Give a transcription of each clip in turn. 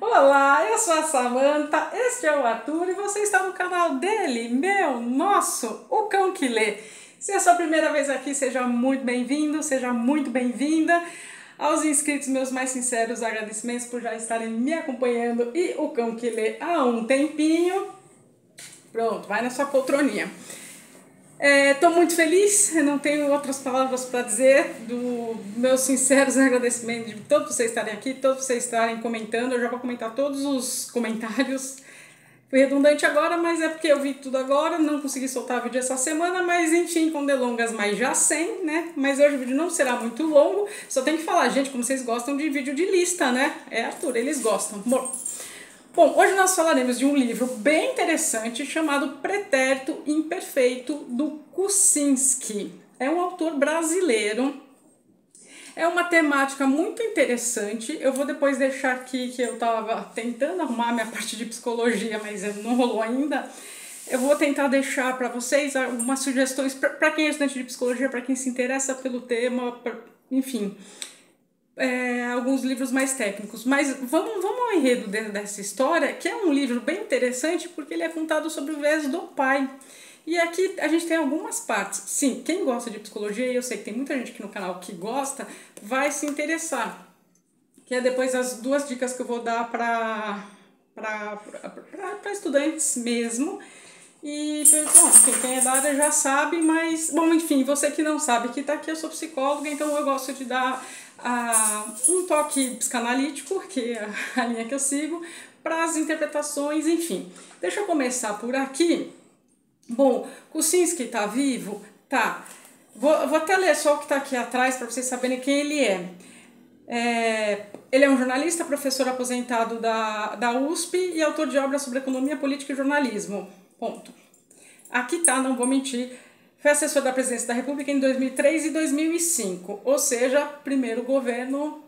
Olá, eu sou a Samanta, este é o Arthur e você está no canal dele, meu, nosso, o Cão que Lê. Se é a sua primeira vez aqui, seja muito bem-vindo, seja muito bem-vinda. Aos inscritos, meus mais sinceros agradecimentos por já estarem me acompanhando e o Cão que Lê há um tempinho. Pronto, vai na sua poltroninha. Estou muito feliz, eu não tenho outras palavras para dizer do meus sinceros agradecimentos de todos vocês estarem aqui, todos vocês estarem comentando. Eu já vou comentar todos os comentários. Fui redundante agora, mas é porque eu vi tudo agora, não consegui soltar vídeo essa semana, mas enfim, com delongas, mas já sem, né? Mas hoje o vídeo não será muito longo, só tem que falar, gente, como vocês gostam de vídeo de lista, né? Arthur, eles gostam. Bom, hoje nós falaremos de um livro bem interessante chamado Pretérito Imperfeito, do Kucinski. É um autor brasileiro. É uma temática muito interessante. Eu vou depois deixar aqui que eu estava tentando arrumar minha parte de psicologia, mas não rolou ainda. Eu vou tentar deixar para vocês algumas sugestões para quem é estudante de psicologia, para quem se interessa pelo tema, enfim. Alguns livros mais técnicos, mas vamos ao enredo dessa história, que é um livro bem interessante porque ele é contado sobre o viés do pai. E aqui a gente tem algumas partes. Sim, quem gosta de psicologia, e eu sei que tem muita gente aqui no canal que gosta, vai se interessar. Que é depois as duas dicas que eu vou dar para estudantes mesmo. E, bom, quem é da área já sabe, mas, bom, enfim, você que não sabe que tá aqui, eu sou psicóloga, então eu gosto de dar um toque psicanalítico, que é a linha que eu sigo, para as interpretações, enfim. Deixa eu começar por aqui. Bom, Kucinski tá vivo? Tá. Vou até ler só o que tá aqui atrás para vocês saberem quem ele é. Ele é um jornalista, professor aposentado da USP e autor de obras sobre economia, política e jornalismo. Ponto. Aqui tá, não vou mentir. Foi assessor da presidência da República em 2003 e 2005, ou seja, primeiro governo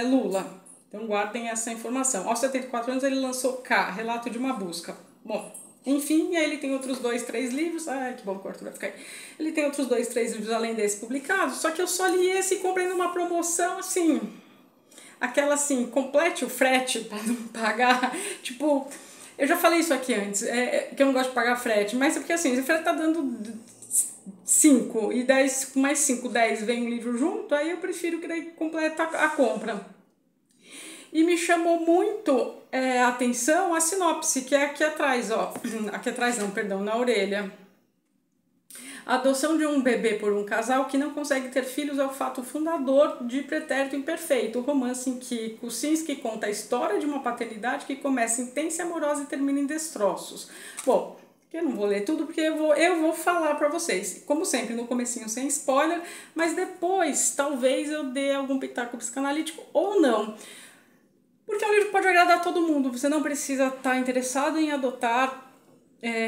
Lula. Então guardem essa informação. Aos 74 anos ele lançou K, Relato de uma Busca. Bom, enfim, e aí ele tem outros 2, 3 livros. Ai, que bom que o Arthur vai ficar aí. Ele tem outros 2, 3 livros além desse publicados, só que eu só li esse e comprei numa promoção, assim, aquela assim, complete o frete para não pagar, tipo... Eu já falei isso aqui antes, que eu não gosto de pagar frete, mas é porque assim, se o frete tá dando 5 e 10, mais 5, 10 vem um livro junto, aí eu prefiro que daí completa a compra. E me chamou muito a atenção a sinopse, que é aqui atrás, ó, aqui atrás não, perdão, na orelha. A adoção de um bebê por um casal que não consegue ter filhos é o fato fundador de Pretérito Imperfeito, o romance em que Kucinski conta a história de uma paternidade que começa intensa e amorosa e termina em destroços. Bom, eu não vou ler tudo porque eu vou falar para vocês, como sempre, no comecinho sem spoiler, mas depois talvez eu dê algum pitaco psicanalítico ou não. Porque é um livro que pode agradar a todo mundo, você não precisa estar interessado em adotar,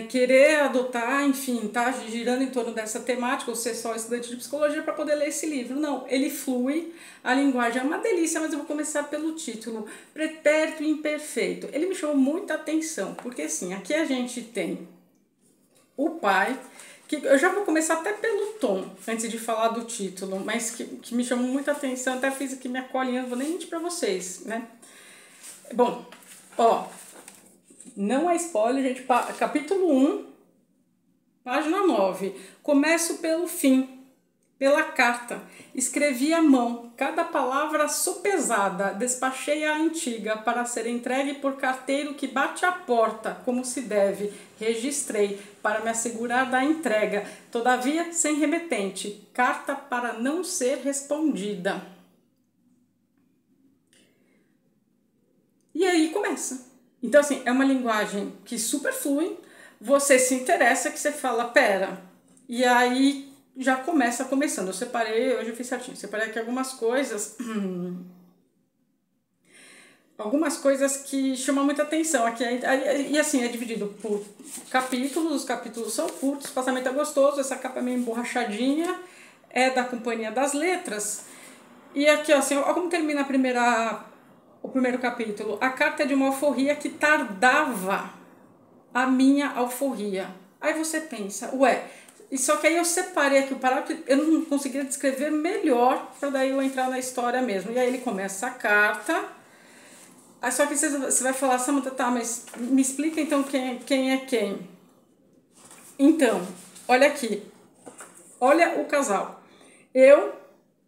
querer adotar, enfim, tá girando em torno dessa temática, ou ser só estudante de psicologia para poder ler esse livro. Não, ele flui, a linguagem é uma delícia, mas eu vou começar pelo título, Pretérito Imperfeito. Ele me chamou muita atenção, porque assim, aqui a gente tem o pai, que eu já vou começar até pelo tom, antes de falar do título, mas que me chamou muita atenção, até fiz aqui minha colinha, não vou nem mentir para vocês, né? Bom, ó, não é spoiler, gente. Capítulo 1, página 9. Começo pelo fim, pela carta. Escrevi à mão, cada palavra sopesada. Despachei a antiga para ser entregue por carteiro que bate à porta, como se deve. Registrei para me assegurar da entrega, todavia sem remetente. Carta para não ser respondida. E aí começa. Então, assim, é uma linguagem que super flui, você se interessa, que você fala, pera, e aí já começando. Eu separei, hoje eu fiz certinho, separei aqui algumas coisas que chamam muita atenção. Aqui e assim, é dividido por capítulos, os capítulos são curtos, o espaçamento é gostoso, essa capa é meio emborrachadinha, é da Companhia das Letras. E aqui, ó, assim, ó como termina o primeiro capítulo. A carta é de uma alforria que tardava a minha alforria. Aí você pensa, ué, e só que aí eu separei aqui o parágrafo, eu não conseguia descrever melhor para daí eu entrar na história mesmo. E aí ele começa a carta, Só que você vai falar, Samantha, tá, mas me explica então quem é quem. Então, olha aqui. Olha o casal. Eu,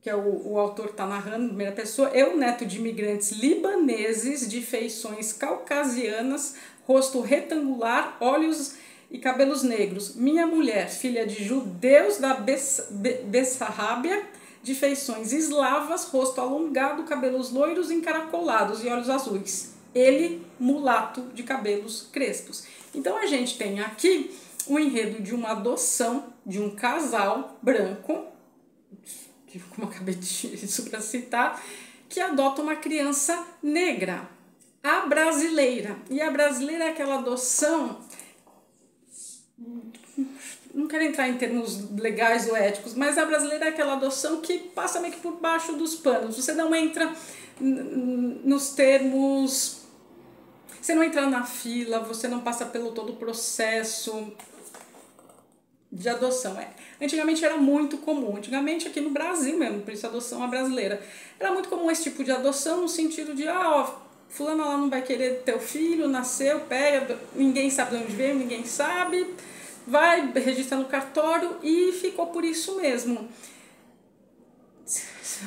que é o autor está narrando em primeira pessoa, eu, neto de imigrantes libaneses de feições caucasianas, rosto retangular, olhos e cabelos negros. Minha mulher, filha de judeus da Bessarrábia, de feições eslavas, rosto alongado, cabelos loiros encaracolados e olhos azuis. Ele, mulato, de cabelos crespos. Então a gente tem aqui o enredo de uma adoção de um casal branco, como eu acabei de citar, que adota uma criança negra, a brasileira. E a brasileira é aquela adoção, não quero entrar em termos legais ou éticos, mas a brasileira é aquela adoção que passa meio que por baixo dos panos. Você não entra nos termos, você não entra na fila, você não passa pelo todo o processo de adoção. Antigamente era muito comum, antigamente aqui no Brasil mesmo, por isso a adoção é brasileira, era muito comum esse tipo de adoção no sentido de, fulana lá não vai querer ter o filho, nasceu, pega, ninguém sabe de onde veio, ninguém sabe, vai, registra no cartório e ficou por isso mesmo.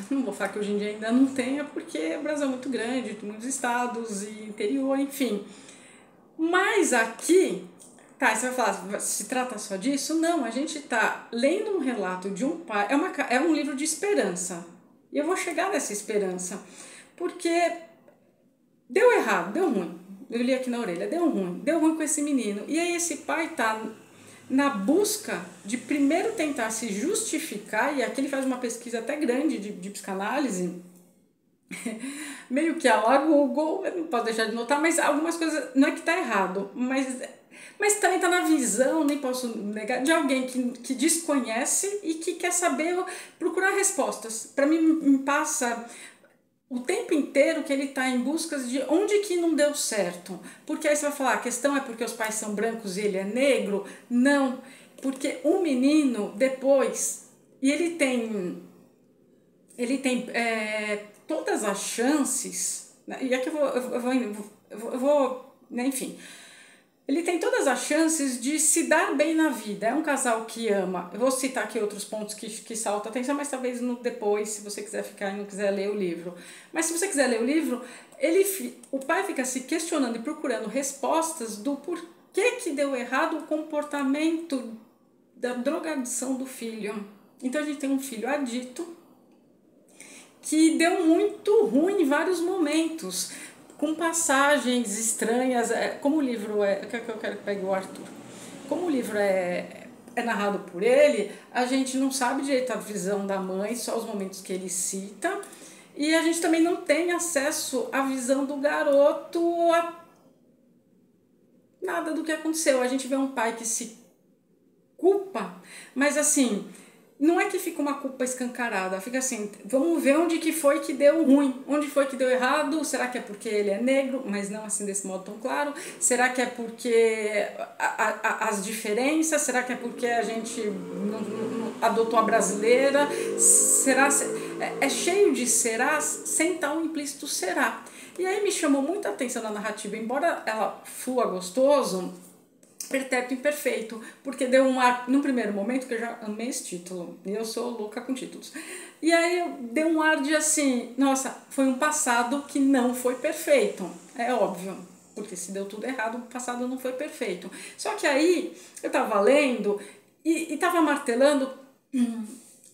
Não vou falar que hoje em dia ainda não tenha, porque o Brasil é muito grande, tem muitos estados e interior, enfim. Mas aqui, tá, você vai falar, se trata só disso? Não, a gente tá lendo um relato de um pai, é um livro de esperança. E eu vou chegar nessa esperança, porque deu errado, deu ruim. Eu li aqui na orelha, deu ruim com esse menino. E aí esse pai tá na busca de primeiro tentar se justificar, e aqui ele faz uma pesquisa até grande de psicanálise, meio que a lá Google, não posso deixar de notar, mas algumas coisas, não é que tá errado, mas também tá na visão, nem posso negar, de alguém que desconhece e que quer saber, procurar respostas. Para mim, me passa o tempo inteiro que ele está em busca de onde que não deu certo. Porque aí você vai falar, a questão é porque os pais são brancos e ele é negro? Não, porque o menino depois, e ele tem todas as chances, né? E aqui eu vou, né, enfim, ele tem todas as chances de se dar bem na vida. É um casal que ama. Eu vou citar aqui outros pontos que saltam a atenção, mas talvez depois, se você quiser ficar e não quiser ler o livro. Mas se você quiser ler o livro, o pai fica se questionando e procurando respostas do porquê que deu errado o comportamento da drogadição do filho. Então a gente tem um filho adicto que deu muito ruim em vários momentos, com passagens estranhas, como o livro é, que eu quero que pegue o Arthur, como o livro é narrado por ele, a gente não sabe direito a visão da mãe, só os momentos que ele cita, e a gente também não tem acesso à visão do garoto, a nada do que aconteceu. A gente vê um pai que se culpa, mas assim, não é que fica uma culpa escancarada, fica assim, vamos ver onde que foi que deu ruim, onde foi que deu errado, será que é porque ele é negro, mas não assim desse modo tão claro, será que é porque as diferenças, será que é porque a gente não adotou a brasileira, será, é cheio de será, sem tal implícito será. E aí me chamou muita atenção na narrativa, embora ela flua gostoso, Pretérito Imperfeito, porque deu um ar, num primeiro momento, que eu já amei esse título, e eu sou louca com títulos, e aí deu um ar de assim, nossa, foi um passado que não foi perfeito, é óbvio, porque se deu tudo errado, o passado não foi perfeito. Só que aí eu tava lendo e tava martelando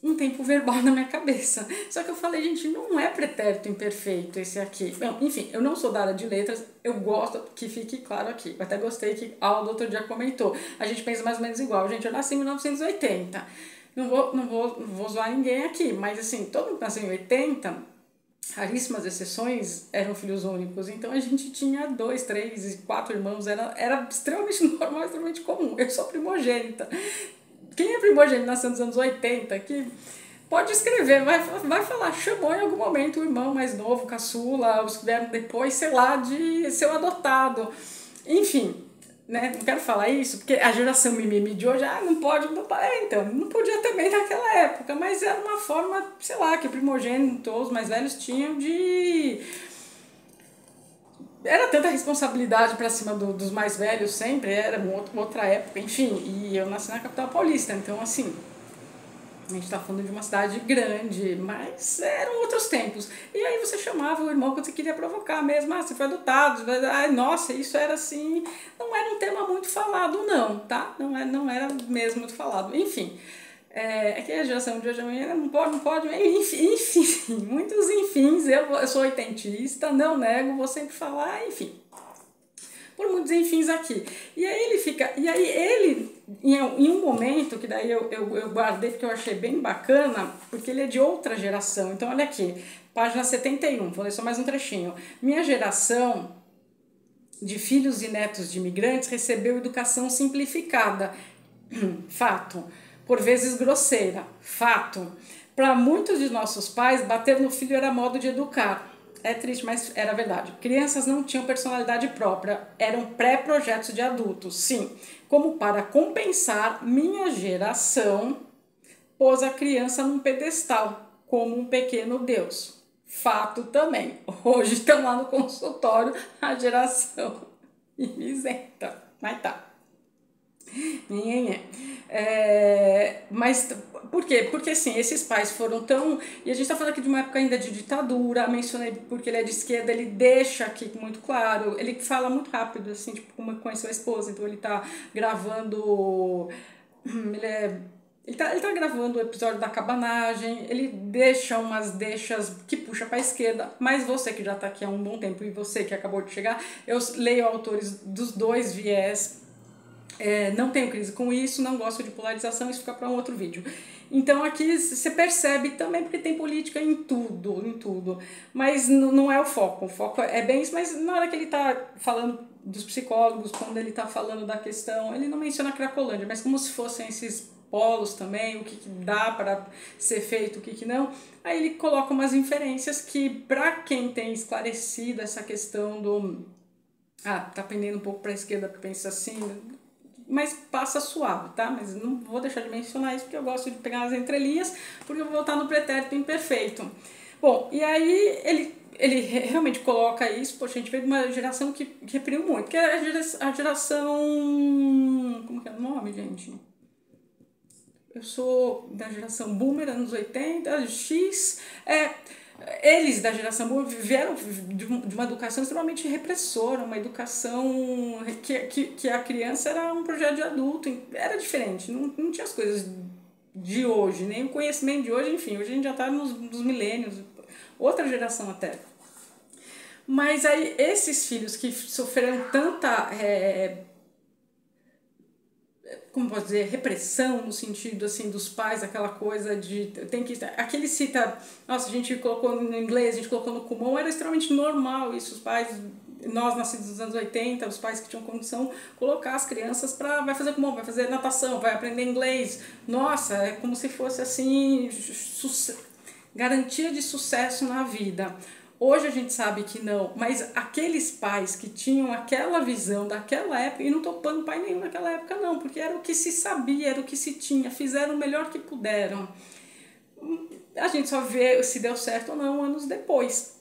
um tempo verbal na minha cabeça. Só que eu falei, gente, não é pretérito imperfeito esse aqui. Bom, enfim, eu não sou da área de letras, eu gosto que fique claro aqui. Eu até gostei que a Aldo outro dia comentou. A gente pensa mais ou menos igual. Gente, eu nasci em 1980. Não vou zoar ninguém aqui, mas assim, todo mundo nasceu em 80, raríssimas exceções eram filhos únicos. Então a gente tinha 2, 3 e 4 irmãos. Era extremamente normal, extremamente comum. Eu sou primogênita. Quem é primogênito nasceu nos anos 80, que pode escrever, vai falar, chamou em algum momento o irmão mais novo, caçula, os que vieram depois, sei lá, de ser adotado. Enfim, né? Não quero falar isso, porque a geração mimimi de hoje, não pode adotar. Então, não podia também naquela época, mas era uma forma, sei lá, que primogênito, os mais velhos tinham de era tanta responsabilidade para cima dos mais velhos sempre, era uma outra época, enfim, e eu nasci na capital paulista, então assim, a gente está falando de uma cidade grande, mas eram outros tempos. E aí você chamava o irmão quando você queria provocar mesmo, você foi adotado, ai, nossa, isso era assim, não era um tema muito falado não, tá? Não era mesmo muito falado, enfim. É que a geração de hoje não pode, enfim, muitos enfins, eu sou oitentista, não nego, vou sempre falar, enfim, por muitos enfins aqui. E aí em um momento, que daí eu guardei porque eu achei bem bacana, porque ele é de outra geração. Então, olha aqui, página 71, vou ler só mais um trechinho. Minha geração de filhos e netos de imigrantes recebeu educação simplificada. Fato. Por vezes grosseira. Fato. Para muitos de nossos pais, bater no filho era modo de educar. É triste, mas era verdade. Crianças não tinham personalidade própria, eram pré-projetos de adultos. Sim, como para compensar, minha geração pôs a criança num pedestal, como um pequeno Deus. Fato também. Hoje estão lá no consultório a geração isenta. Mas tá. Mas por quê? Porque assim, esses pais foram tão. E a gente está falando aqui de uma época ainda de ditadura, mencionei porque ele é de esquerda, ele deixa aqui muito claro, ele fala muito rápido, assim, tipo, como conheceu a esposa, então ele tá gravando. Ele tá gravando o episódio da cabanagem, ele deixa umas deixas que puxa para a esquerda, mas você que já está aqui há um bom tempo e você que acabou de chegar, eu leio autores dos dois viés. Não tenho crise com isso, não gosto de polarização, isso fica para um outro vídeo. Então aqui você percebe também, porque tem política em tudo, mas não é o foco é bem isso, mas na hora que ele está falando dos psicólogos, quando ele está falando da questão, ele não menciona a Cracolândia, mas como se fossem esses polos também, o que dá para ser feito, o que não, aí ele coloca umas inferências que, para quem tem esclarecido essa questão do tá pendendo um pouco para a esquerda, porque pensa assim, mas passa suave, tá? Mas não vou deixar de mencionar isso porque eu gosto de pegar as entrelinhas, porque eu vou voltar no pretérito imperfeito. Bom, e aí ele realmente coloca isso, poxa, a gente veio de uma geração que reprimiu muito, que é a geração... Como que é o nome, gente? Eu sou da geração Boomer, anos 80, X... Eles da geração boa vieram de uma educação extremamente repressora, uma educação que a criança era um projeto de adulto, era diferente, não tinha as coisas de hoje, nem o conhecimento de hoje, enfim, hoje a gente já está nos milênios, outra geração até. Mas aí esses filhos que sofreram tanta... como posso dizer, repressão no sentido assim dos pais, aquela coisa de tem que aqui ele cita, nossa, a gente colocou no inglês, a gente colocou no Kumon, era extremamente normal isso, os pais, nós nascidos nos anos 80, os pais que tinham condição colocar as crianças para vai fazer Kumon, vai fazer natação, vai aprender inglês, nossa, é como se fosse assim garantia de sucesso na vida. Hoje a gente sabe que não, mas aqueles pais que tinham aquela visão daquela época, e não estou pondo pai nenhum naquela época não, porque era o que se sabia, era o que se tinha, fizeram o melhor que puderam. A gente só vê se deu certo ou não anos depois.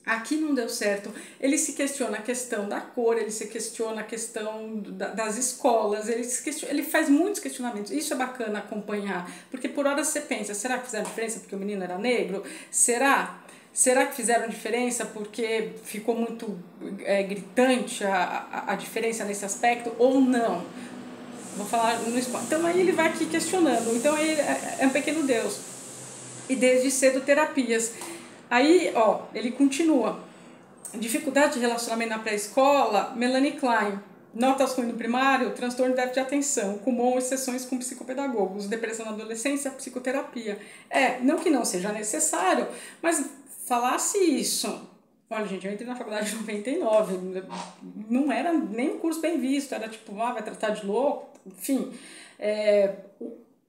Aqui não deu certo. Ele se questiona a questão da cor, ele se questiona a questão das escolas, ele faz muitos questionamentos. Isso é bacana acompanhar, porque por hora você pensa, será que fizeram diferença porque o menino era negro? Será que fizeram diferença porque ficou muito gritante a diferença nesse aspecto ou não? Vou falar no espaço. Então aí ele vai aqui questionando. Então aí é um pequeno Deus. E desde cedo terapias. Aí, ele continua. Dificuldade de relacionamento na pré-escola, Melanie Klein. Notas ruins no primário, transtorno de déficit de atenção, Kumon e sessões com psicopedagogos, depressão na adolescência, psicoterapia. Não que não seja necessário, mas falasse isso. Olha, gente, eu entrei na faculdade em 99, não era nem um curso bem visto, era tipo, vai tratar de louco, enfim.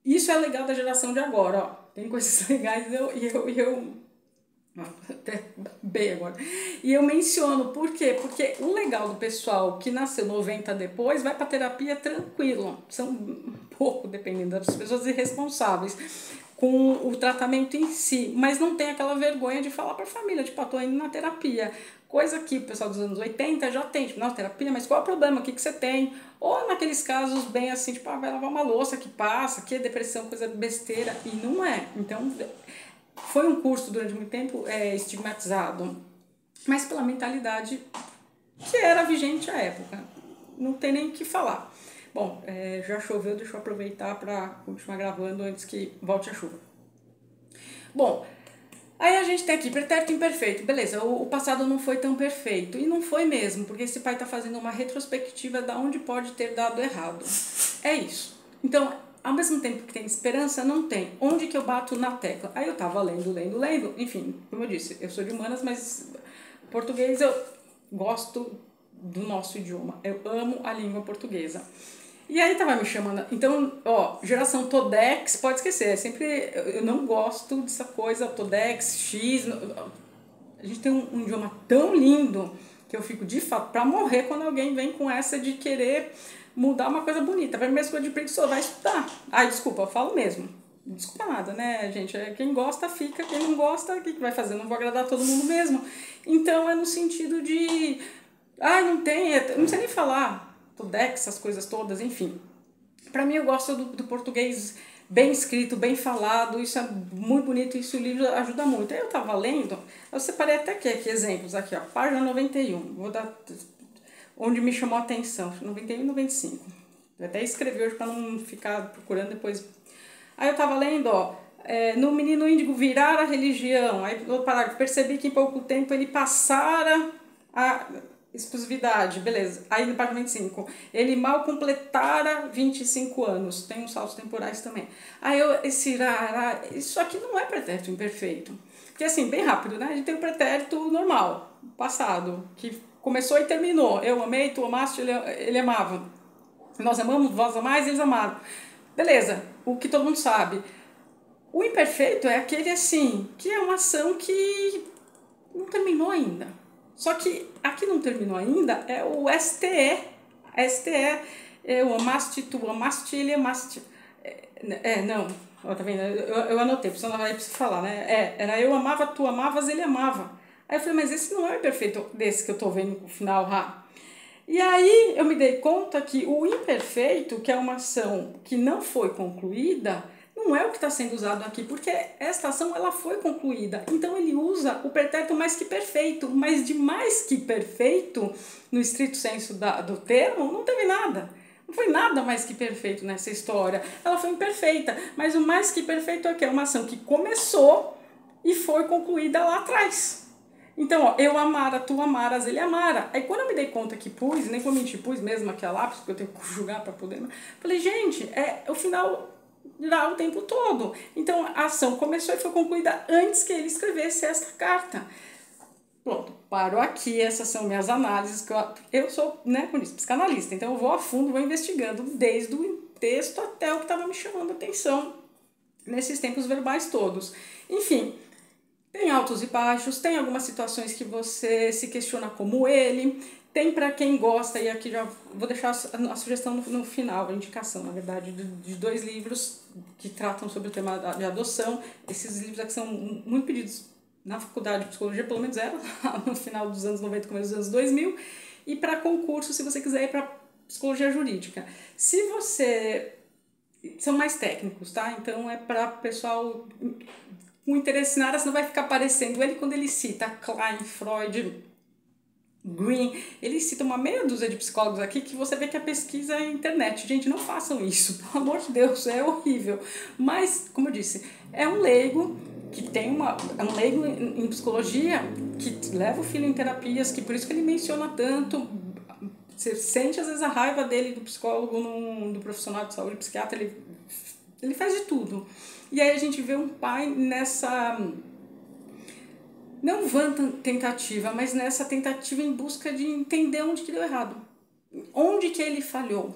Isso é legal da geração de agora, tem coisas legais até bem agora. E eu menciono, por quê? Porque o legal do pessoal que nasceu 90 depois vai para terapia tranquilo. São um pouco, dependendo das pessoas, irresponsáveis com o tratamento em si, mas não tem aquela vergonha de falar para a família, tipo, tô indo na terapia. Coisa que o pessoal dos anos 80 já tem, tipo, não, terapia, mas qual é o problema? O que você tem? Ou naqueles casos bem assim, tipo, vai lavar uma louça que passa, que é depressão, coisa besteira, e não é. Então, foi um curso durante muito tempo estigmatizado, mas pela mentalidade que era vigente à época. Não tem nem o que falar. Bom, já choveu, deixa eu aproveitar para continuar gravando antes que volte a chuva. Bom, aí a gente tem aqui pretérito imperfeito. Beleza, o passado não foi tão perfeito. E não foi mesmo, porque esse pai está fazendo uma retrospectiva de onde pode ter dado errado. É isso. Então, ao mesmo tempo que tem esperança, não tem. Onde que eu bato na tecla? Aí eu tava lendo. Enfim, como eu disse, eu sou de humanas, mas português eu gosto do nosso idioma. Eu amo a língua portuguesa. E aí tava me chamando, então, geração Todex, pode esquecer, sempre, eu não gosto dessa coisa, Todex, X, a gente tem um idioma tão lindo que eu fico de fato pra morrer quando alguém vem com essa de querer mudar uma coisa bonita, pra mesma coisa de preguiçoso, vai estudar. Ai, desculpa, eu falo mesmo. Desculpa nada, né, gente? Quem gosta fica, quem não gosta, o que vai fazer? Não vou agradar todo mundo mesmo. Então é no sentido de, não tem, não sei nem falar. Todex, essas coisas todas, enfim. Para mim, eu gosto do português bem escrito, bem falado, isso é muito bonito, isso o livro ajuda muito. Aí eu estava lendo, eu separei até aqui exemplos, aqui, ó, página 91, vou dar onde me chamou a atenção, 91 e 95. Eu até escrevi hoje para não ficar procurando depois. Aí eu estava lendo, no menino índigo virar a religião, aí no parágrafo, percebi que em pouco tempo ele passara a exclusividade, beleza. Aí no página 25, ele mal completara 25 anos, tem uns saltos temporais também. Aí isso aqui não é pretérito imperfeito. Porque assim, bem rápido, né? A gente tem o pretérito normal, passado, que começou e terminou. Eu amei, tu amaste, ele amava. Nós amamos, vós amais, eles amaram. Beleza, o que todo mundo sabe. O imperfeito é aquele assim, que é uma ação que não terminou ainda. Só que aqui não terminou ainda, é o STE. STE, eu amaste, tu amaste, ele amaste. Não, tá vendo? Eu anotei, porque senão não vai precisar falar, né? Era eu amava, tu amavas, ele amava. Aí eu falei, mas esse não é o imperfeito desse que eu tô vendo no final, E aí eu me dei conta que o imperfeito, que é uma ação que não foi concluída, não é o que está sendo usado aqui, porque esta ação ela foi concluída. Então ele usa o pretérito mais que perfeito, mas de mais que perfeito, no estrito senso do termo, não teve nada. Não foi nada mais que perfeito nessa história. Ela foi imperfeita, mas o mais que perfeito é que é uma ação que começou e foi concluída lá atrás. Então, eu amara, tu amaras, ele amara. Aí quando eu me dei conta que pus, nem vou mentir, pus mesmo aqui a lápis, porque eu tenho que conjugar para poder. Falei, gente, o final dá o tempo todo. Então a ação começou e foi concluída antes que ele escrevesse esta carta. Pronto, paro aqui, essas são minhas análises, que eu sou, né, como disse, psicanalista, então eu vou a fundo, vou investigando desde o texto até o que estava me chamando a atenção nesses tempos verbais todos. Enfim, tem altos e baixos, tem algumas situações que você se questiona como ele, tem para quem gosta, e aqui já vou deixar a sugestão no final, a indicação, na verdade, de 2 livros que tratam sobre o tema de adoção. Esses livros aqui são muito pedidos na faculdade de psicologia, pelo menos era no final dos anos 90, começo dos anos 2000, e para concurso, se você quiser ir para psicologia jurídica. Se você... São mais técnicos, tá? Então é para pessoal com interesse na área, senão vai ficar aparecendo ele quando ele cita Klein, Freud, Green, ele cita uma meia dúzia de psicólogos aqui que você vê que a pesquisa é internet. Gente, não façam isso, pelo amor de Deus, é horrível. Mas, como eu disse, é um leigo que tem é um leigo em psicologia que leva o filho em terapias, que por isso que ele menciona tanto. Você sente às vezes a raiva dele, do psicólogo, do profissional de saúde, psiquiatra, ele faz de tudo. E aí a gente vê um pai nessa... não vã tentativa, mas nessa tentativa em busca de entender onde que deu errado. Onde que ele falhou.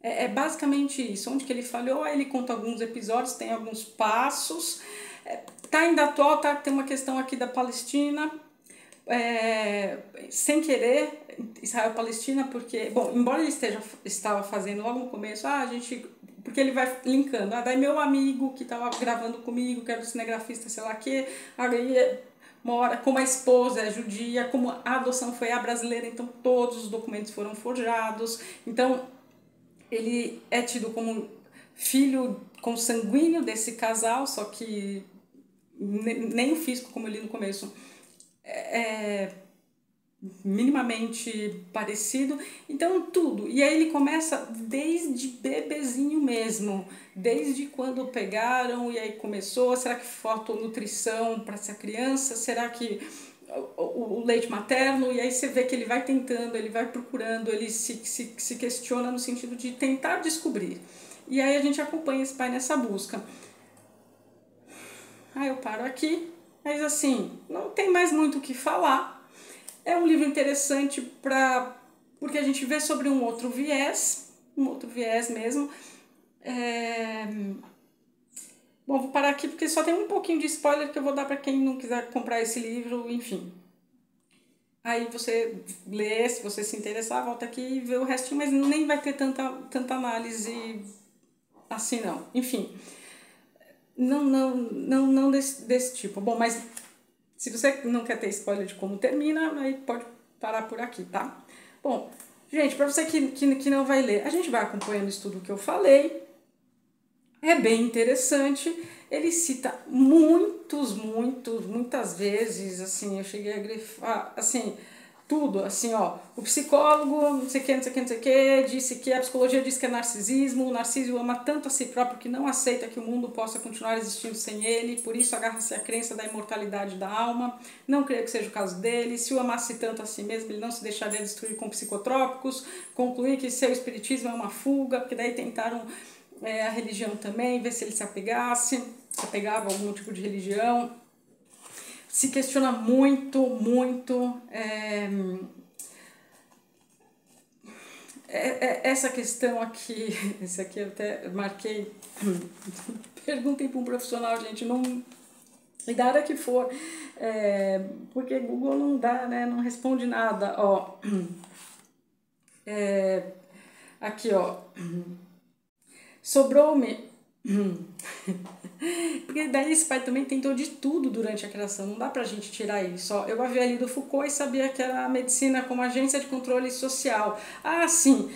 É basicamente isso. Onde que ele falhou, aí ele conta alguns episódios, tem alguns passos. Tá ainda atual, tá? Tem uma questão aqui da Palestina. Sem querer, Israel-Palestina, porque... Bom, embora ele estava fazendo logo no começo, a gente... Porque ele vai linkando. Daí meu amigo que estava gravando comigo, que era do cinegrafista, sei lá o quê... Aí mora, como a esposa é judia, como a adoção foi a brasileira, então todos os documentos foram forjados. Então, ele é tido como filho consanguíneo desse casal, só que nem o fisco, como eu li no começo, é minimamente parecido, então tudo. E aí ele começa desde bebezinho mesmo, desde quando pegaram e aí começou, será que faltou nutrição para essa criança, será que o leite materno, e aí você vê que ele vai tentando, ele vai procurando, ele se questiona no sentido de tentar descobrir. E aí a gente acompanha esse pai nessa busca. Aí eu paro aqui, mas assim, não tem mais muito o que falar. É um livro interessante porque a gente vê sobre um outro viés mesmo. Bom, vou parar aqui porque só tem um pouquinho de spoiler que eu vou dar para quem não quiser comprar esse livro, enfim. Aí você lê, se você se interessar, volta aqui e vê o restinho, mas nem vai ter tanta análise assim não. Enfim, não desse tipo. Bom, mas se você não quer ter spoiler de como termina, aí pode parar por aqui, tá? Bom, gente, para você que não vai ler, a gente vai acompanhando isso tudo que eu falei. É bem interessante. Ele cita muitas vezes, assim, eu cheguei a grifar, assim, tudo, assim, ó, o psicólogo, não sei o que, não sei o que, não sei o que, disse que a psicologia diz que é narcisismo, o narciso ama tanto a si próprio que não aceita que o mundo possa continuar existindo sem ele, por isso agarra-se à crença da imortalidade da alma, não creio que seja o caso dele, se o amasse tanto a si mesmo, ele não se deixaria destruir com psicotrópicos, concluir que seu espiritismo é uma fuga, porque daí tentaram a religião também, ver se ele se apegava a algum tipo de religião, se questiona muito essa questão aqui, esse aqui eu até marquei, perguntem para um profissional, gente, não, e da área que for, porque Google não dá, né, não responde nada, ó, aqui, ó, sobrou-me, porque daí esse pai também tentou de tudo durante a criação, não dá pra gente tirar isso. Ó, eu havia lido Foucault e sabia que era a medicina como agência de controle social. Ah, sim,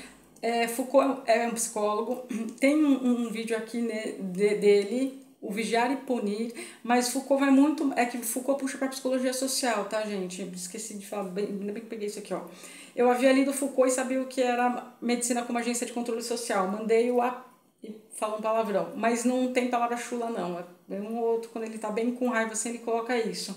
Foucault é um psicólogo, tem um vídeo aqui dele, o Vigiar e Punir, mas Foucault vai muito, é que Foucault puxa pra psicologia social, tá, gente? Esqueci de falar, ainda bem que peguei isso aqui, ó. Eu havia lido Foucault e sabia o que era medicina como agência de controle social, mandei-o e fala um palavrão, mas não tem palavra chula não, é um ou outro, quando ele tá bem com raiva assim, ele coloca isso.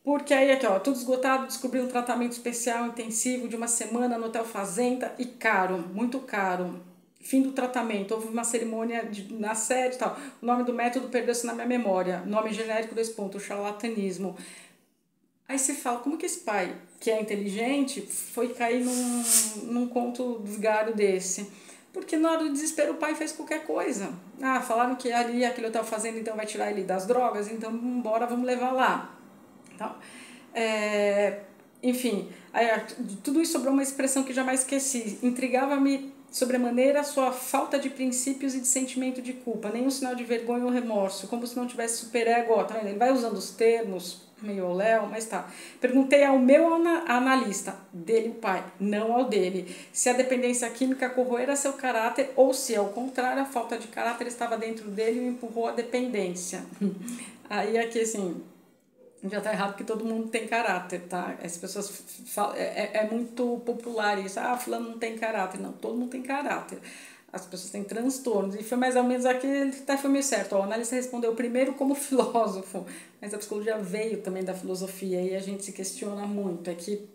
Porque aí aqui, ó, tudo esgotado, descobri um tratamento especial intensivo de uma semana no Hotel Fazenda e caro, muito caro. Fim do tratamento, houve uma cerimônia na sede e tal. O nome do método perdeu-se na minha memória. Nome genérico, 2 pontos, charlatanismo. Aí você fala, como que esse pai, que é inteligente, foi cair num conto desgado desse? Porque na hora do desespero o pai fez qualquer coisa. Ah, falaram que ali aquele hotel fazenda então vai tirar ele das drogas, então bora, vamos levar lá. Então, enfim, aí, tudo isso sobrou uma expressão que jamais esqueci. Intrigava-me sobremaneira a sua falta de princípios e de sentimento de culpa, nenhum sinal de vergonha ou remorso, como se não tivesse superego. Ó, tá vendo? Ele vai usando os termos meio Léo, mas tá. Perguntei ao meu analista, dele o pai, não ao dele, se a dependência química corroera seu caráter ou se, ao contrário, a falta de caráter estava dentro dele e o empurrou à dependência. Aí aqui, assim, já tá errado porque todo mundo tem caráter, tá? As pessoas falam, é muito popular isso, ah, fulano não tem caráter. Não, todo mundo tem caráter. As pessoas têm transtornos. E foi mais ou menos aqui, ele até foi meio certo. Ó, o analista respondeu primeiro como filósofo, mas a psicologia veio também da filosofia e a gente se questiona muito. É que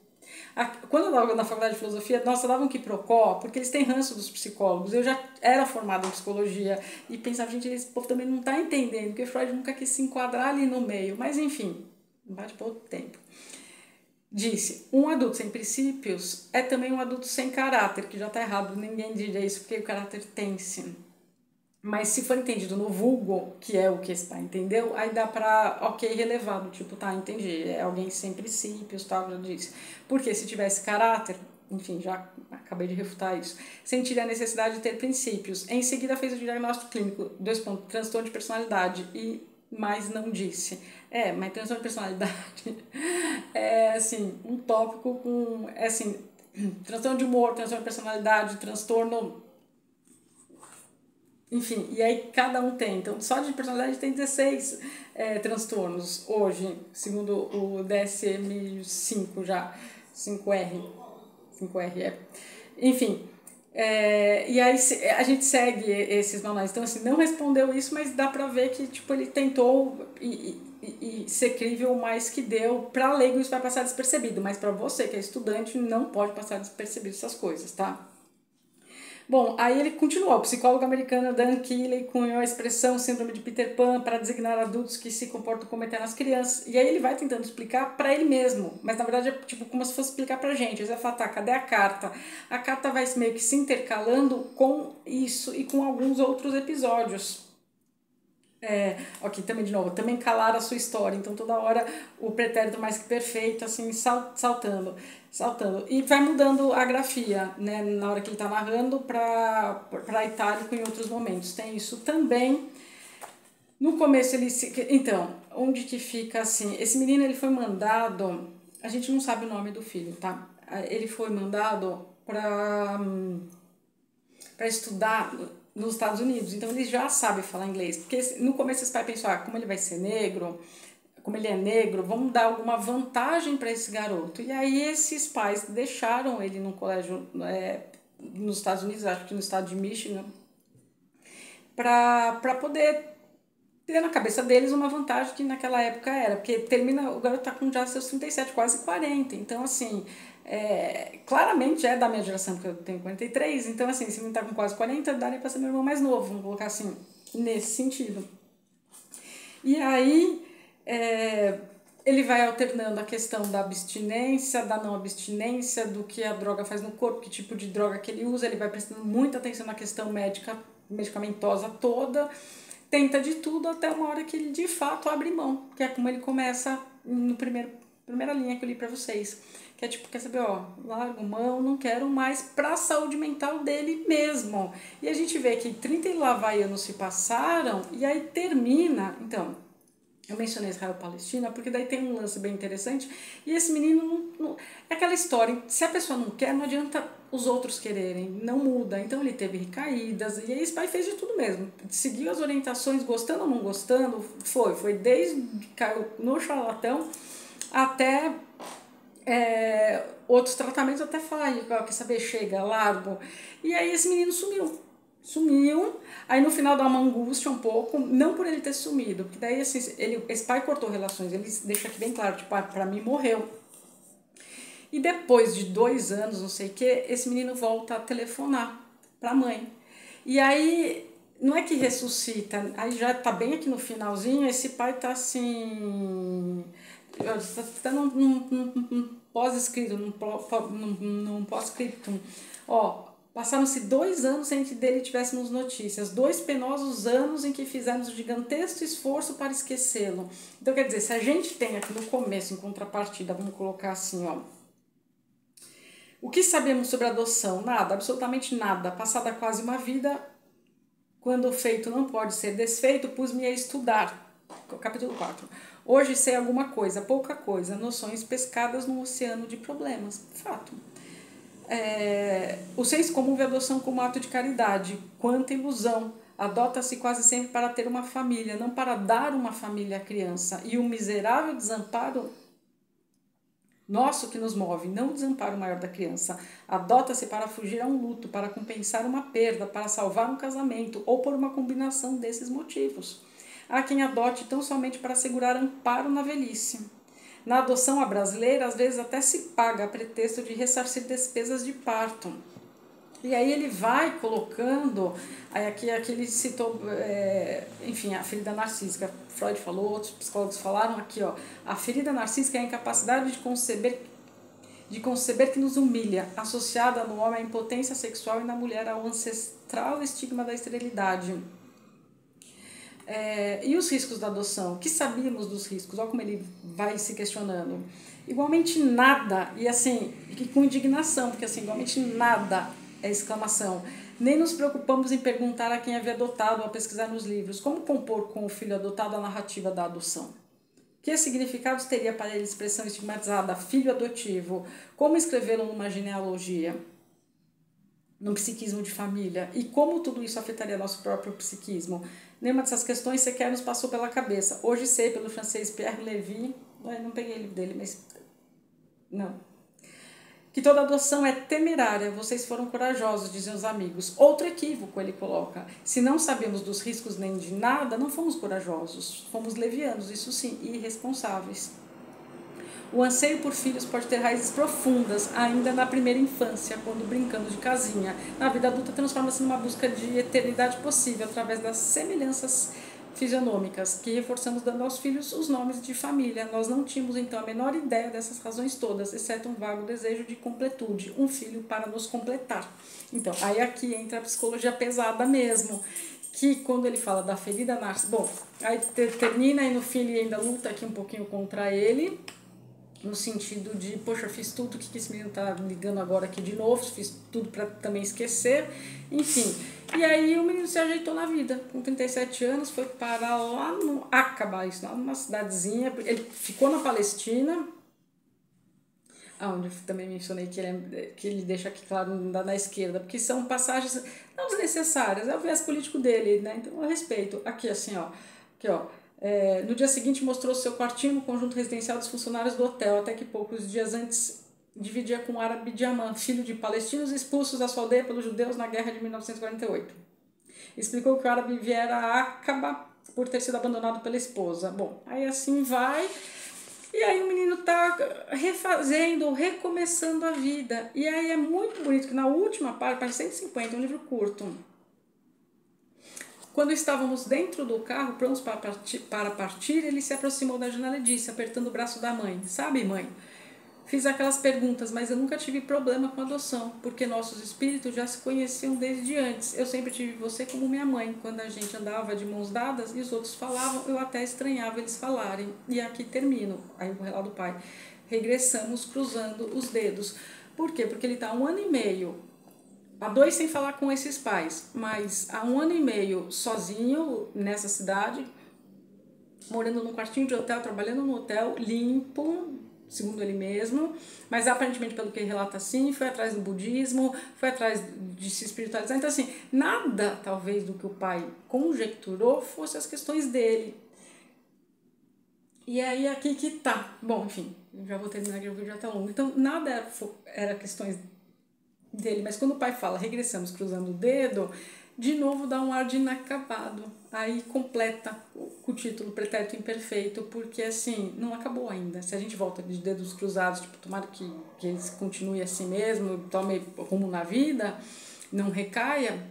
quando eu estava na faculdade de filosofia, nossa, davam quiprocó, porque eles têm ranço dos psicólogos. Eu já era formada em psicologia e pensava, gente, esse povo também não está entendendo, porque Freud nunca quis se enquadrar ali no meio. Mas enfim, bate por outro tempo. Disse, um adulto sem princípios é também um adulto sem caráter, que já está errado, ninguém diria isso, porque o caráter tem sim. Mas se for entendido no vulgo, que é o que esse pai entendeu, aí dá pra, ok, relevado, tipo, tá, entendi, é alguém sem princípios, tal, já disse. Porque se tivesse caráter, enfim, já acabei de refutar isso, sentiria a necessidade de ter princípios. Em seguida fez o diagnóstico clínico, 2 pontos, transtorno de personalidade, e mas não disse. Mas transtorno de personalidade é, assim, um tópico com, assim, transtorno de humor, transtorno de personalidade, transtorno, enfim, e aí cada um tem. Então, só de personalidade tem 16 transtornos hoje, segundo o DSM-5 já, 5R, 5R. Enfim, e aí a gente segue esses manuais. Então, assim, não respondeu isso, mas dá pra ver que, tipo, ele tentou e ser crível o mais que deu. Pra leigo isso vai passar despercebido, mas pra você que é estudante não pode passar despercebido essas coisas, tá? Bom, aí ele continuou. O psicólogo americano Dan Keeley cunhou a expressão síndrome de Peter Pan para designar adultos que se comportam como eternas crianças. E aí ele vai tentando explicar para ele mesmo, mas na verdade é tipo como se fosse explicar pra gente. Ele vai falar, tá, cadê a carta? A carta vai meio que se intercalando com isso e com alguns outros episódios. Ok, também de novo, também calar a sua história, então toda hora o pretérito mais que perfeito, assim, saltando. E vai mudando a grafia, né, na hora que ele está narrando para itálico em outros momentos. Tem isso também. No começo ele então, onde que fica assim, esse menino ele foi mandado, a gente não sabe o nome do filho, tá? Ele foi mandado para estudar nos Estados Unidos, então ele já sabe falar inglês, porque no começo esse pai pensou, como ele vai ser negro, como ele é negro, vamos dar alguma vantagem para esse garoto. E aí esses pais deixaram ele num colégio nos Estados Unidos, acho que no estado de Michigan, para poder ter na cabeça deles uma vantagem que naquela época era, porque o garoto tá com já seus 37, quase 40, então assim, claramente é da minha geração, porque eu tenho 43, então assim, se não tá com quase 40, daria para ser meu irmão mais novo, vamos colocar assim, nesse sentido. E aí, ele vai alternando a questão da abstinência, da não abstinência, do que a droga faz no corpo, que tipo de droga que ele usa, ele vai prestando muita atenção na questão medicamentosa toda, tenta de tudo até uma hora que ele de fato abre mão, que é como ele começa no primeira linha que eu li pra vocês, que é tipo, quer saber, largo mão, não quero mais, pra saúde mental dele mesmo. E a gente vê que 30 e lá vai anos se passaram, e aí termina, então, eu mencionei Israel-Palestina, porque daí tem um lance bem interessante, e esse menino, é aquela história, se a pessoa não quer, não adianta os outros quererem, não muda. Então ele teve recaídas, e aí esse pai fez de tudo mesmo, seguiu as orientações, gostando ou não gostando, foi desde que caiu no charlatão, até outros tratamentos, até falar, quer saber, chega, largo. E aí esse menino sumiu, aí no final dá uma angústia um pouco, não por ele ter sumido, porque daí assim, esse pai cortou relações, ele deixa aqui bem claro, tipo, pra mim morreu. E depois de 2 anos, não sei o que, esse menino volta a telefonar pra mãe. E aí, não é que ressuscita, aí já tá bem aqui no finalzinho, esse pai tá assim, tá num pós-escrito, num pós-scriptum, passaram-se 2 anos sem que dele tivéssemos notícias, 2 penosos anos em que fizemos um gigantesco esforço para esquecê-lo. Então, quer dizer, se a gente tem aqui no começo, em contrapartida, vamos colocar assim, o que sabemos sobre adoção? Nada, absolutamente nada. Passada quase uma vida, quando o feito não pode ser desfeito, pus-me a estudar. Capítulo 4. Hoje sei alguma coisa, pouca coisa, noções pescadas num oceano de problemas. Fato. O senso comum vê a adoção como ato de caridade. Quanta ilusão! Adota-se quase sempre para ter uma família, não para dar uma família à criança. E o miserável desamparo nosso que nos move, não o desamparo maior da criança. Adota-se para fugir a um luto, para compensar uma perda, para salvar um casamento ou por uma combinação desses motivos. Há quem adote tão somente para assegurar amparo na velhice. Na adoção à brasileira, às vezes até se paga a pretexto de ressarcir despesas de parto. E aí ele vai colocando, aqui ele citou, enfim, a ferida narcísica, Freud falou, outros psicólogos falaram aqui, a ferida narcísica é a incapacidade de conceber que nos humilha, associada no homem à impotência sexual e na mulher ao ancestral estigma da esterilidade. E os riscos da adoção? O que sabíamos dos riscos? Olha como ele vai se questionando. Igualmente nada, e assim, com indignação, porque assim, igualmente nada, exclamação. Nem nos preocupamos em perguntar a quem havia adotado ou a pesquisar nos livros como compor com o filho adotado a narrativa da adoção. Que significados teria para ele a expressão estigmatizada filho adotivo? Como escrevê-lo numa genealogia? Num psiquismo de família? E como tudo isso afetaria nosso próprio psiquismo? Nenhuma dessas questões sequer nos passou pela cabeça. Hoje sei pelo francês Pierre Lévy, não peguei o livro dele, mas não, que toda adoção é temerária, vocês foram corajosos, dizem os amigos. Outro equívoco, ele coloca, se não sabemos dos riscos nem de nada, não fomos corajosos, fomos levianos, isso sim, e irresponsáveis. O anseio por filhos pode ter raízes profundas, ainda na primeira infância, quando brincando de casinha. Na vida adulta transforma-se numa busca de eternidade possível, através das semelhanças fisionômicas, que reforçamos dando aos filhos os nomes de família. Nós não tínhamos então a menor ideia dessas razões todas, exceto um vago desejo de completude, um filho para nos completar. Então, aí aqui entra a psicologia pesada mesmo, que quando ele fala da ferida narcísica, bom, aí termina e no fim ele ainda luta aqui um pouquinho contra ele, no sentido de, poxa, eu fiz tudo, o que esse menino tá ligando agora aqui de novo, fiz tudo para também esquecer, enfim. E aí o menino se ajeitou na vida, com 37 anos, foi parar lá no Aqaba, isso, lá numa cidadezinha, ele ficou na Palestina, onde eu também mencionei que ele deixa aqui claro na esquerda, porque são passagens não desnecessárias, é o viés político dele, né? Então eu respeito. Aqui assim, ó, aqui, ó. No dia seguinte mostrou seu quartinho no conjunto residencial dos funcionários do hotel, até que poucos dias antes dividia com o árabe Diamant, filho de palestinos expulsos da sua aldeia pelos judeus na guerra de 1948. Explicou que o árabe viera a Aqaba por ter sido abandonado pela esposa. Bom, aí assim vai, e aí o menino tá refazendo, recomeçando a vida. E aí é muito bonito que na última página 150, um livro curto, quando estávamos dentro do carro, prontos para partir, ele se aproximou da janela e disse, apertando o braço da mãe, sabe, mãe, fiz aquelas perguntas, mas eu nunca tive problema com adoção, porque nossos espíritos já se conheciam desde antes. Eu sempre tive você como minha mãe. Quando a gente andava de mãos dadas e os outros falavam, eu até estranhava eles falarem. E aqui termino, aí o relato do pai. Regressamos cruzando os dedos. Por quê? Porque ele está 1 ano e meio há 2 sem falar com esses pais, mas há 1 ano e meio sozinho nessa cidade, morando num quartinho de hotel, trabalhando no hotel, limpo, segundo ele mesmo, mas aparentemente pelo que ele relata assim, foi atrás do budismo, foi atrás de se espiritualizar, então assim, nada talvez do que o pai conjecturou fosse as questões dele. E aí aqui que tá, bom, enfim, já vou terminar que o vídeo já tá longo, então nada era questões dele, mas quando o pai fala regressamos cruzando o dedo, de novo dá um ar de inacabado, aí completa com o título pretérito imperfeito, porque assim, não acabou ainda. Se a gente volta de dedos cruzados, tipo, tomara que eles continue assim mesmo, tome rumo na vida, não recaia,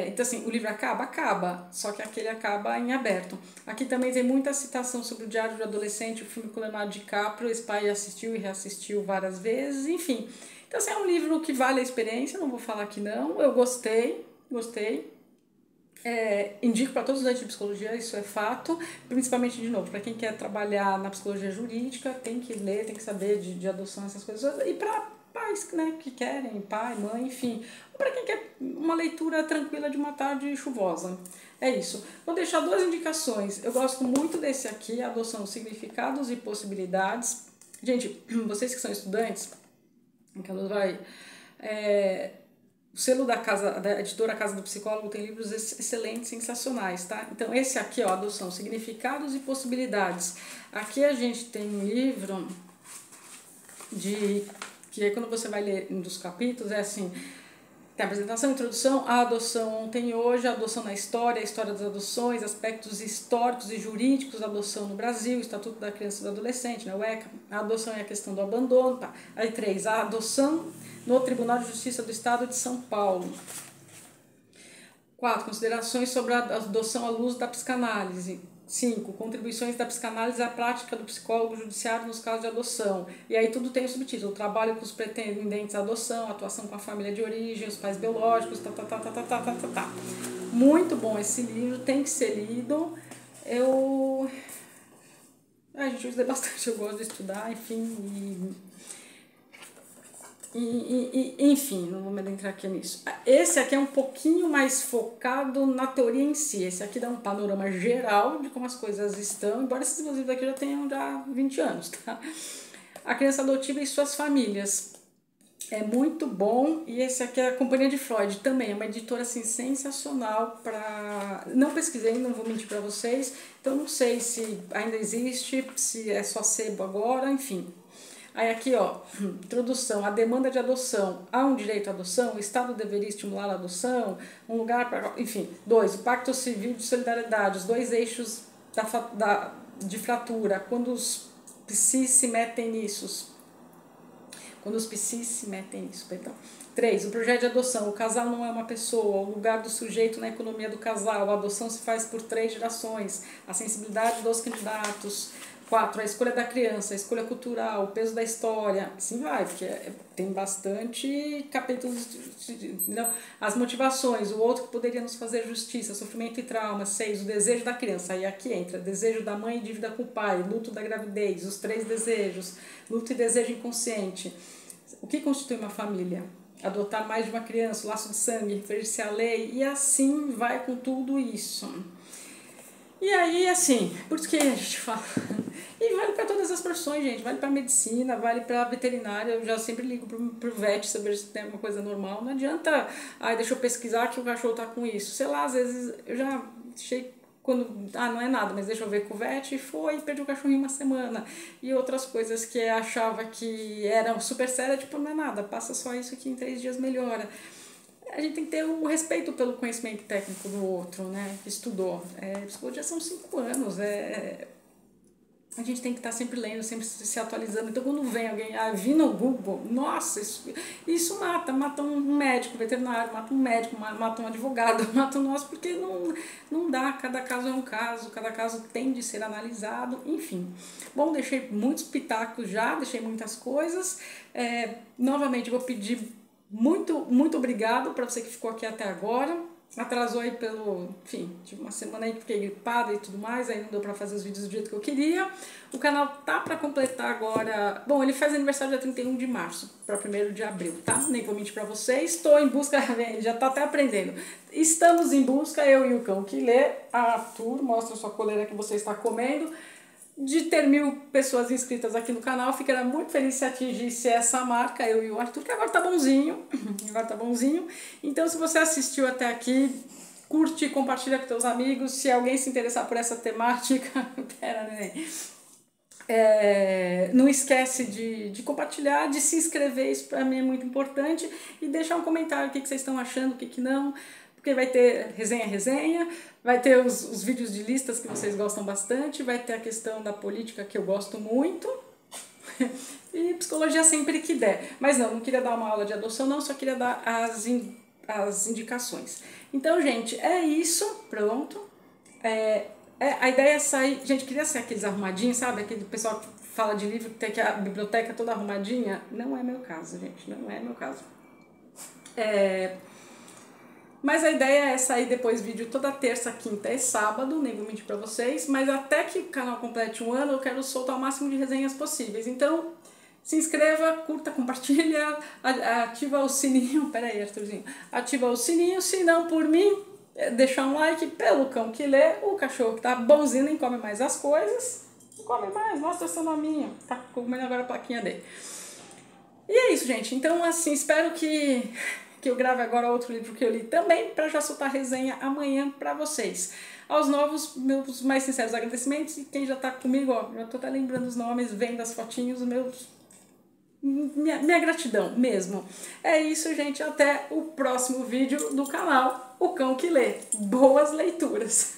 então assim, o livro acaba, só que aquele acaba em aberto. Aqui também tem muita citação sobre o Diário do Adolescente, o filme com Leonardo DiCaprio, esse pai assistiu e reassistiu várias vezes, enfim. Então assim, é um livro que vale a experiência, não vou falar que não, eu gostei. Indico para todos os estudantes de psicologia, isso é fato, principalmente, de novo, para quem quer trabalhar na psicologia jurídica, tem que ler, tem que saber de adoção, essas coisas, e para pais, né, que querem, pai, mãe, enfim, ou para quem quer uma leitura tranquila de uma tarde chuvosa. É isso. Vou deixar 2 indicações. Eu gosto muito desse aqui, Adoção, Significados e Possibilidades. Gente, vocês que são estudantes, que ela vai... O selo da editora Casa do Psicólogo tem livros excelentes, sensacionais, tá? Então, esse aqui, ó, Adoção, Significados e Possibilidades. Aqui a gente tem um livro que aí quando você vai ler um dos capítulos, é assim, tem a apresentação, introdução, a adoção ontem e hoje, a adoção na história, a história das adoções, aspectos históricos e jurídicos da adoção no Brasil, o Estatuto da Criança e do Adolescente, né, o ECA, a adoção e a questão do abandono, tá? Aí 3, a adoção no Tribunal de Justiça do Estado de São Paulo. 4, considerações sobre a adoção à luz da psicanálise. 5, contribuições da psicanálise à prática do psicólogo judiciário nos casos de adoção. E aí tudo tem o subtítulo, trabalho com os pretendentes à adoção, atuação com a família de origem, os pais biológicos, Muito bom esse livro, tem que ser lido. Gente, eu estudei bastante, eu gosto de estudar, enfim, Enfim, não vou me adentrar aqui nisso. Esse aqui é um pouquinho mais focado na teoria em si. Esse aqui dá um panorama geral de como as coisas estão, embora esses livros aqui já tenham já 20 anos, tá? A Criança Adotiva e Suas Famílias. É muito bom, e esse aqui é a Companhia de Freud também, é uma editora assim sensacional para... Não pesquisei, não vou mentir para vocês, então não sei se ainda existe, se é só sebo agora, enfim. Aí aqui, ó, introdução, a demanda de adoção, há um direito à adoção, o Estado deveria estimular a adoção, um lugar para... Enfim, 2, o Pacto Civil de Solidariedade, os dois eixos de fratura, quando os psis se metem nisso. Quando os psis se metem nisso, perdão. 3. O projeto de adoção. O casal não é uma pessoa. O lugar do sujeito na economia do casal. A adoção se faz por 3 gerações. A sensibilidade dos candidatos. 4. A escolha da criança. A escolha cultural. O peso da história. Assim vai, porque tem bastante capítulos. Não, as motivações. O outro que poderia nos fazer justiça. Sofrimento e trauma. 6. O desejo da criança. Aí aqui entra. Desejo da mãe e dívida com o pai. Luto da gravidez. Os 3 desejos. Luto e desejo inconsciente. O que constitui uma família? Adotar mais de uma criança, o laço de sangue, referir-se à lei, e assim vai com tudo isso. E aí, assim, por isso que a gente fala... E vale para todas as profissões, gente. Vale para medicina, vale para veterinária. Eu já sempre ligo pro vet saber se tem alguma coisa normal. Não adianta, deixa eu pesquisar que o cachorro tá com isso. Sei lá, às vezes eu já achei... Quando, não é nada, mas deixa eu ver com o vet, e foi, perdi o cachorrinho uma semana. E outras coisas que eu achava que eram super sérias, tipo, não é nada, passa só isso que em 3 dias melhora. A gente tem que ter o respeito pelo conhecimento técnico do outro, né, que estudou. Psicologia são 5 anos, a gente tem que estar sempre lendo, sempre se atualizando. Então, quando vem alguém, vi no Google, nossa, isso mata um médico veterinário, mata um médico, mata um advogado, mata um nosso, porque não dá, cada caso é um caso, cada caso tem de ser analisado, enfim. Bom, deixei muitos pitacos já, deixei muitas coisas. Novamente, vou pedir muito obrigado para você que ficou aqui até agora. Atrasou aí enfim, tive uma semana aí que fiquei gripada e tudo mais, aí não deu pra fazer os vídeos do jeito que eu queria. O canal tá pra completar agora, bom, ele faz aniversário dia 31 de março, pra 1º de abril, tá? Nem vou mentir pra vocês, estou em busca, ele já tá até aprendendo. Estamos em busca, eu e o cão que lê, Arthur, mostra sua coleira que você está comendo, de ter 1000 pessoas inscritas aqui no canal. Ficaria muito feliz se atingisse essa marca, eu e o Arthur, que agora tá bonzinho. Então, se você assistiu até aqui, curte, compartilha com teus amigos. Se alguém se interessar por essa temática, não esquece de compartilhar, de se inscrever, isso pra mim é muito importante, e deixar um comentário o que vocês estão achando, o que não, porque vai ter resenha, vai ter os vídeos de listas que vocês gostam bastante, vai ter a questão da política que eu gosto muito, e psicologia sempre que der. Mas não queria dar uma aula de adoção não, só queria dar as indicações. Então, gente, é isso, pronto. A ideia é sair... Gente, queria ser aqueles arrumadinhos, sabe? Aquele pessoal que fala de livro que tem que a biblioteca toda arrumadinha. Não é meu caso, gente, não é meu caso. Mas a ideia é sair depois vídeo toda terça, quinta e sábado, nem vou mentir pra vocês, mas até que o canal complete 1 ano eu quero soltar o máximo de resenhas possíveis. Então, se inscreva, curta, compartilha, ativa o sininho, peraí, Arthurzinho, ativa o sininho, se não por mim, deixa um like, pelo cão que lê, o cachorro que tá bonzinho, nem come mais as coisas, não come mais, mostra seu nominho, tá comendo agora a plaquinha dele. E é isso, gente, então assim, espero que eu grave agora outro livro que eu li também, para já soltar resenha amanhã para vocês. Aos novos, meus mais sinceros agradecimentos, e quem já tá comigo, ó, já tô até lembrando os nomes, vendo as fotinhos, minha gratidão mesmo. É isso, gente, até o próximo vídeo do canal O Cão que Lê. Boas leituras!